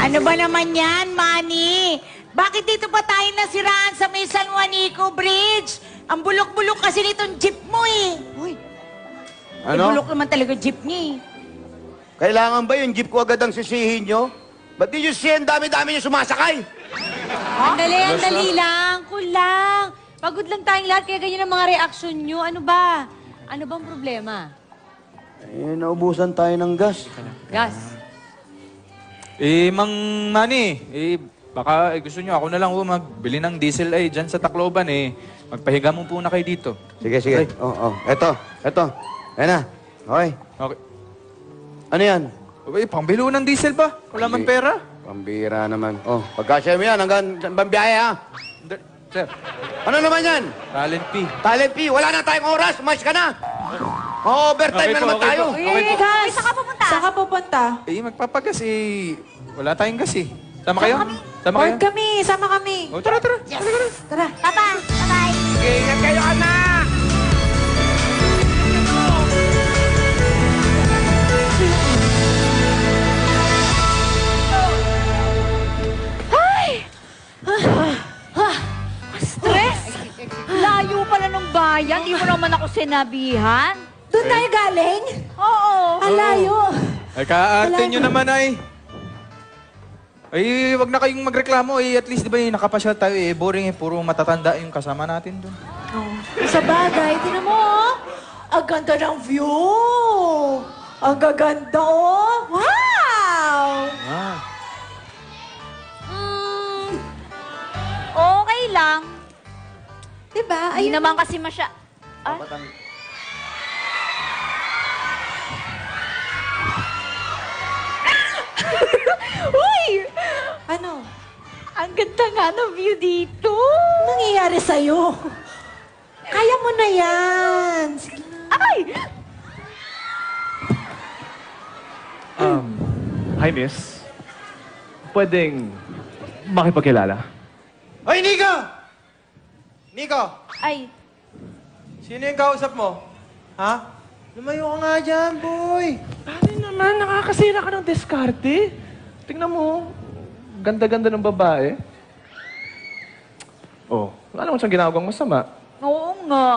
Ano ba naman yan, Manny? Bakit dito pa tayo nasiraan sa may San Juanico Bridge? Ang bulok-bulok kasi nitong jeep mo eh. Uy, Ano? bulok naman talaga jeep niya eh. Kailangan ba yung jeep ko agad ang sisihin nyo? Ba't di nyo siya ang dami-dami nyo sumasakay? Andali lang. Kulang. Pagod lang tayong lahat, kaya ganyan ang mga reaksyon nyo. Ano ba? Ano bang problema? Eh, naubusan tayo ng gas. Gas. Mang Manny, baka gusto nyo ako na lang magbili ng diesel dyan sa Tacloban Magpahiga mo po na kayo dito. Sige, sige. Okay. Oo. Eto. Ayan na. Okay. Okay. Ano yan? Pambilo ng diesel ba? Wala man pera? Pambira naman. Oh, pagkasya mo yan hanggang pambiyahe ha. Sir, Ano naman yan? talent fee. Talent fee. Wala na tayong oras. Umayos ka na. Overtime Okay na po, naman okay tayo. po. Okay po. Gas. Saan ka pupunta? Saan ka pupunta? Magpapagas wala tayong gas Sama kayo? Sama kayo? kami. Sama kami. Oh, tara. Tara. Papa, bye-bye. Sige, ingat kayo, anak! Stress! Layo pala ng bayan. Di mo naman ako sinabihan. Doon tayo galing? Oo. Alayo. Ay, kaarte nyo naman wag na kayong magreklamo At least, di ba, nakapasyal tayo boring puro matatanda yung kasama natin doon. Sa bagay, tinan mo, ang ganda ng view. Ang gaganda, oh. Wow! Ah. Okay lang. Diba? Hindi Ayun. naman kasi Uy! Ano? Ang ganda nga ng view dito. Anong nangyayari sa'yo? Kaya mo na yan. Sige na. Ay! Hi, miss. Pwedeng makipagkilala? Hoy, Nico! Nico! Ay, Sino yung kausap mo? Ha? Lumayo ka nga dyan, boy! Ano naman, nakakasira ka ng diskarte. Tingnan mo, ganda-ganda ng babae. Oh, wala naman siyang ginagawang masama. oo nga.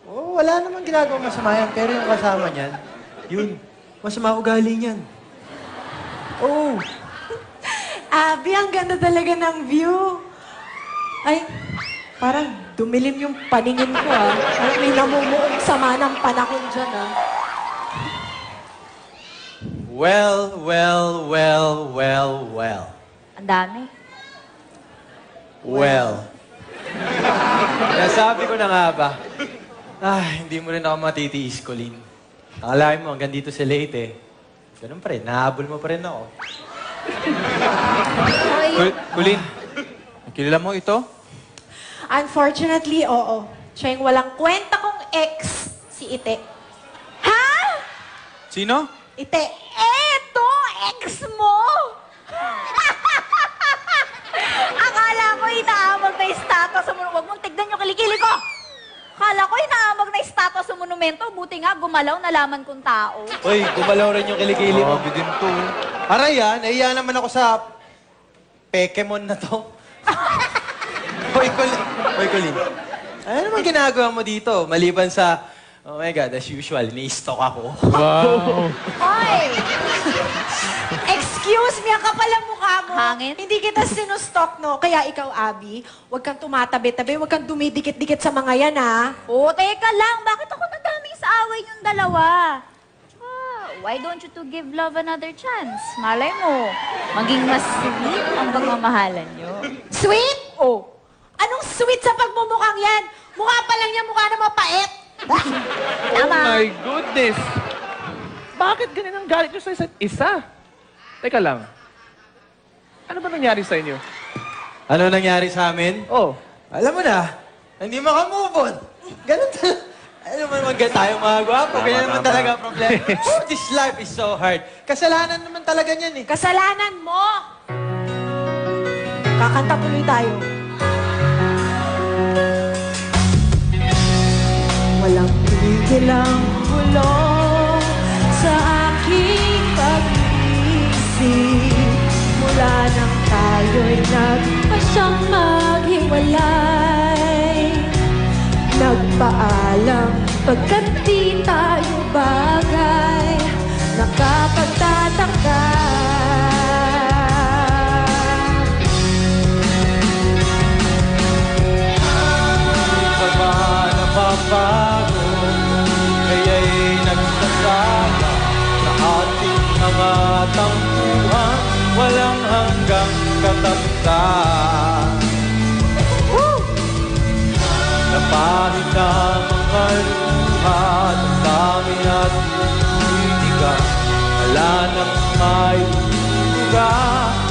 Oo, wala namang ginagawa masama yan. Pero yung kasama niyan, yun, masama ugali niyan. Oo. Abby, ang ganda talaga ng view. Ay, parang dumilim yung paningin ko, ah. Ay, may namumuong sama ng panahon dyan, ah. Well. Ang dami. Nasabi ko na nga ba, hindi mo rin ako matitiis, Colleen. Akalain mo, hanggang dito sa Leyte, ganun pa rin, nahabol mo pa rin ako. Kulin, kilala mo ito? Unfortunately, oo. Siya yung walang kwenta kong ex, si Ite. Sino? Ite. Eto, ex mo! Akala ko inaamag na estatua sa monumento. Huwag mong tignan yung kilikili ko! Akala ko inaamag na estatua sa monumento. Buti nga, gumalaw, nalaman kong tao. Uy, gumalaw rin yung kilikili mo. Grabe din to. Aray yan, nahiya naman ako sa Pekemon na to. Hoy, Colleen. Ano naman ginagawa mo dito? Maliban sa, oh my God, as usual, ni-stalk ako. Wow! Hoy! Excuse me, ang kapal ang mukha mo. Hangin? Hindi kita sinustok, no? Kaya ikaw, Abby, huwag kang tumatabi-tabi, huwag kang dumidikit-dikit sa mga yan, ha? Oh, teka lang. Bakit ako nadamay sa away niyong dalawa? Why don't you two give love another chance? Malay mo, maging mas sweet ang pagmamahalan niyo. Sweet? Oh, Anong sweet sa pagmumukhang yan? Mukha pa lang yan, mukha na mapait. tama. Oh my goodness! Bakit ganun ang galit nyo sa isa't isa? Teka lang. Ano ba nangyari sa inyo? Ano nangyari sa amin? Oh, Alam mo na, hindi makamove on. Ganun talaga. Ano naman tayo mga gwapo, ganyan naman talaga ang problema. Oh, this life is so hard. Kasalanan naman talaga niyan eh. Kasalanan mo! Kakanta tuloy tayo. Walang tigil ang hulong sa aking pag-iisip mula tayo'y nagpasyang maghiwalay. Nagpaalam pagkat di tayo bagay, nakapagtataka. Di ba napapago, kaya'y nagsasama sa ating mga tampuhan, walang hanggang katamtaman. Napahid na mga luha, dami at politika, wala nang maiuga,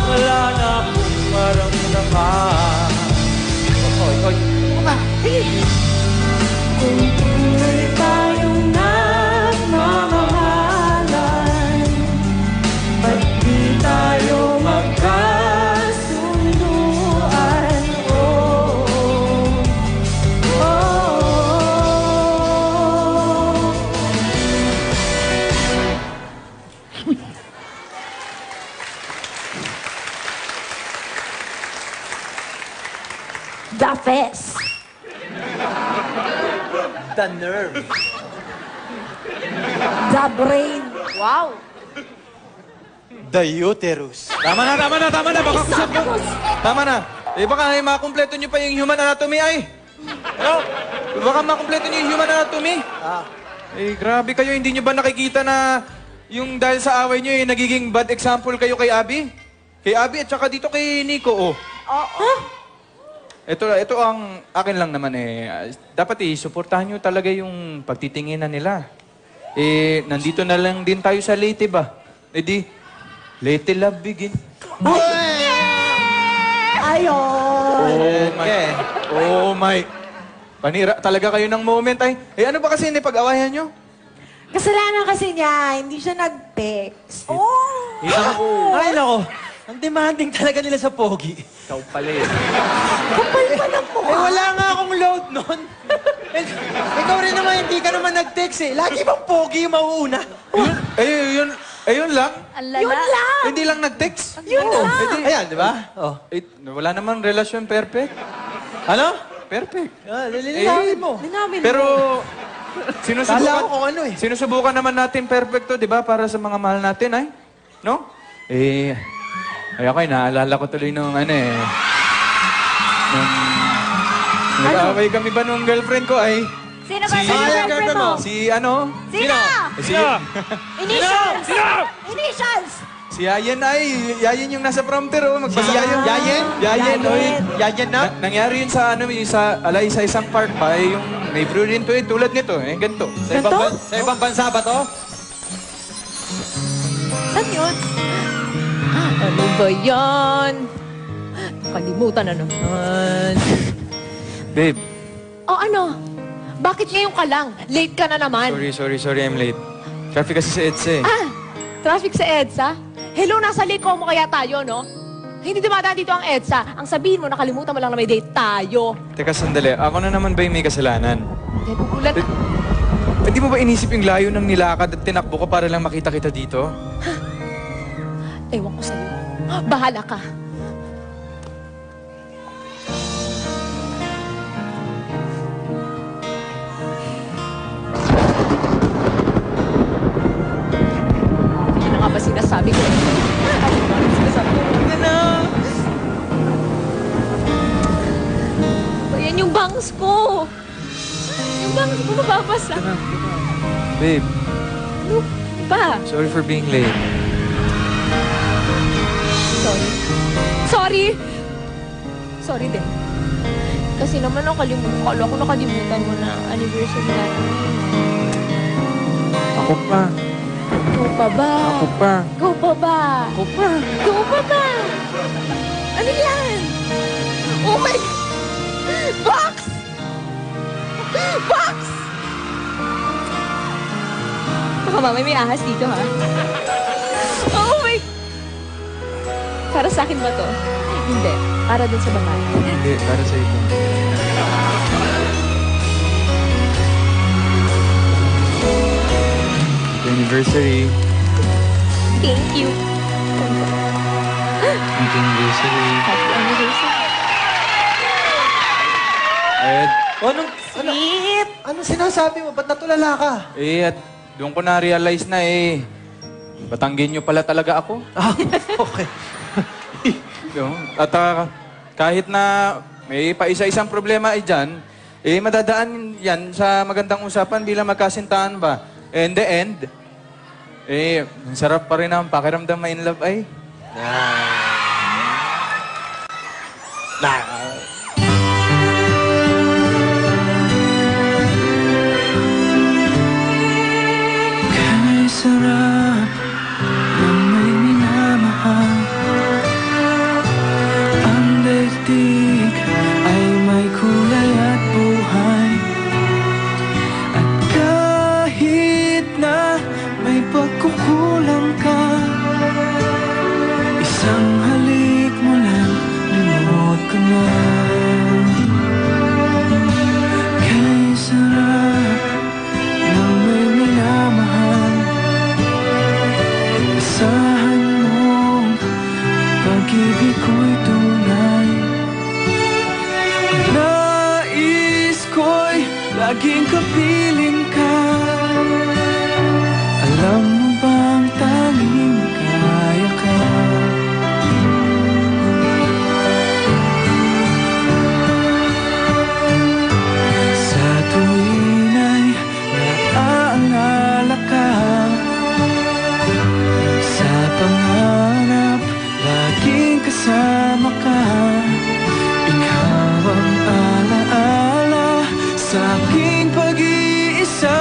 wala na akong maramdaman. Oy. Kung tunay tayong nagmamahalan, ba't di tayo magkasunduan? The face. The nerve. The brain. Wow. The uterus. Tama na. Baka kusap ko. Tama na. Baka makumpleto nyo pa yung human anatomy ay. Ano? Baka makumpleto nyo yung human anatomy. Grabe kayo. Hindi nyo ba nakikita na yung dahil sa away nyo, nagiging bad example kayo kay Abby? Kay Abby at saka dito kay Nico, oh. Oo. Ito ang akin lang naman dapat suportahan nyo talaga yung pagtitinginan nila. Nandito na lang din tayo sa Leyte ba? Let the love begin. Ayun. Oh my. Panira talaga kayo ng moment ay. Ano ba kasi pag-awayan nyo? Kasalanan kasi niya, hindi siya nag-text. Ay, nako. Ang demanding talaga nila sa pogi. Ikaw pala Kapal pa ng mukha. Wala nga akong load nun. Ikaw rin naman, hindi ka naman nag-text Lagi bang pogi yung mauuna? Ayun lang. Ang lala. Yun lang. Hindi lang nag-text. Yun lang. Ayan, di ba? Oh. Wala naman relasyon perfect. Ano? Perfect. Lilinawin mo. Linawin mo. Pero Kala sinusubukan, ko kung ano sinusubukan naman natin perfecto, di ba? Para sa mga mahal natin, ay? No? Ako naalala ko tuloy nung nung nag-aaway kami ba nung girlfriend ko ay Sino ba yung girlfriend mo? Sino? Sino? Initials! Initials! Si Yayen Yayen yung nasa prompter, oh. Magbasa kayo. Yayen? Yayen, oy. Yayen na? Nangyari yun sa sa isang park pa, yung may brew rin to tulad nito, ganito. Sa ibang bansa ba to? Saan yun? Ano ba yan? Kalimutan na naman. Babe, O ano? Bakit ngayon ka lang? Late ka na naman. sorry, I'm late. Traffic kasi sa EDSA Traffic sa EDSA? Hello, nasa Lake Como kaya tayo, no? Hindi dumadaan dito ang EDSA. Ang sabihin mo, nakalimutan mo lang na may date tayo. Teka, sandali. Ako na naman ba yung may kasalanan? Kaya bugulat. Hindi mo ba inisip yung layo ng nilakad at tinakbo ko para lang makita kita dito? Ewan ko sa'yo. Bahala ka. Ano nga ba sinasabi ko? Ano nga ba sinasabi ko? Ayan yung bangs ko. Yung bangs ko mababasa. Babe, Ano ba? sorry for being late. Sorry. Sorry! Sorry din. Kasi naman kala ko nakalimutan mo na anniversary natin. Ako pa. Go pa ba? Ako pa. Go pa ba? Ako pa. Go pa ba? Ano yan? Oh my God! Box! Box! Baka mamay may ahas dito, ha? Oh my... Para sa akin ba to? Hindi. Para dun sa babae. Hindi, para sa ito. Happy anniversary. Thank you. Happy anniversary. Happy anniversary. Sweet! Anong sinasabi mo? Ba't natulala ka? At doon ko na-realize na Batanggin nyo pala talaga ako. Ah, okay. At kahit na may paisa-isang problema dyan, madadaan yan sa magandang usapan bilang magkasintahan ba. In the end, ang sarap pa rin ang pakiramdam ma in love ay. Kay sarap ng may minamahal. Ang daigdig ay may kulay at buhay. At kahit na may pagkukulang ka, isang halik mo lang, limot ko na. Kay sarap ng may minamahal. Asahan mong pag-ibig ko'y tunay. Ang nais ko'y laging kapiling ka. Alam mo bang tanging kaya ka? Sa tuwin ay naaalala ka. Sa pangarap, laging kasama ka. Ikaw ang alaala sa aking pag-iisa.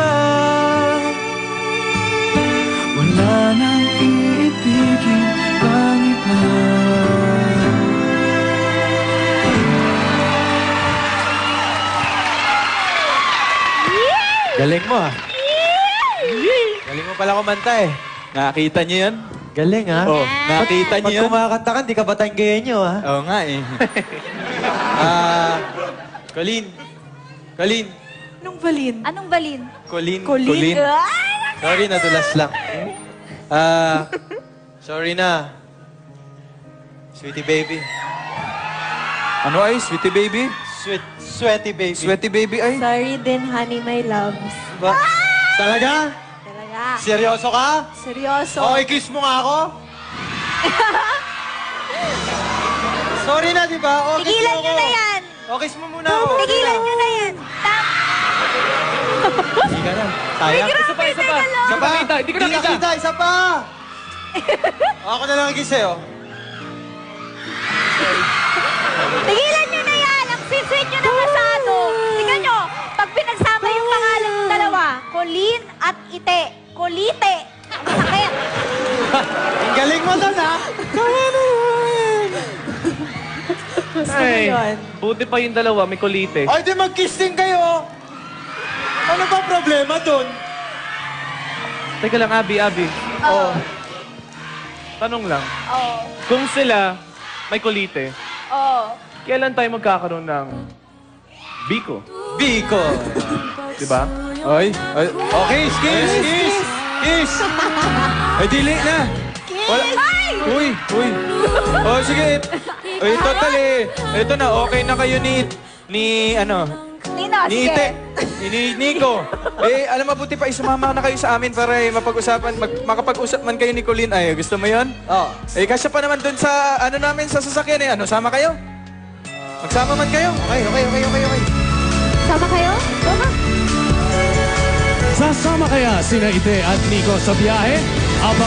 Wala nang iibigin pang iba. Galing mo ah. Galing mo pala kumanta eh. Nakita niyo yan? Galing ah. Oh, nakita Pag niyo yan? kumakanta ka, di ka batanggayan nyo ah. Oo nga Colleen. Colleen. Anong balin? Anong balin? Colleen. Colleen? Sorry, nadulas lang. Sorry na. Sweetie baby. Ano ay? Sweetie baby? Sweaty baby. Sweaty baby ay? Sorry din, honey, my loves. Ba? Talaga? Talaga. Seryoso ka? Seryoso. Okay, kiss mo nga ako. Sorry na, di ba? O, kiss Tigilan mo nyo ako. na yan! O, kiss mo muna ako. Tigilan nyo na yan! Hindi ka na. Sayang. Isa pa. Isa pa. Hindi ko nakita. Isa pa. Ako na lang kiss eh, oh. Tigilan nyo na yan! Ang sweet-sweet nyo na masyado! Tingnan nyo, pag pinagsama yung pangalan ng dalawa, Colleen at Ite, Colite, ang sakit! Ang galing mo doon, ha? Gusto mo yun? Buti pa yung dalawa, may kulite. Ay, di mag-kiss din kayo. Ano ba problema doon? Teka lang, Abby. Oo. Tanong lang. Oo. Kung sila may kulite, Oo. kailan tayo magkakaroon ng biko? Biko. Di ba? Ay. Okay, kiss. Ay, dili na. Wala. Uy. Oh, sige. Uy, total ito na, okay na kayo ni Nino, Ni sige. Ite, ni Nico. Alam mabuti pa, sumama na kayo sa amin para mapag-usapan, makapag-usap man kayo ni Colleen. Ay, gusto mo yun? Oh. Kasya pa naman dun sa, namin, sa sasakyan eh. Sama kayo? Magsama man kayo? Okay. Sama kayo? Sama. Sasama kaya sina Ite at Nico sa biyahe? Abang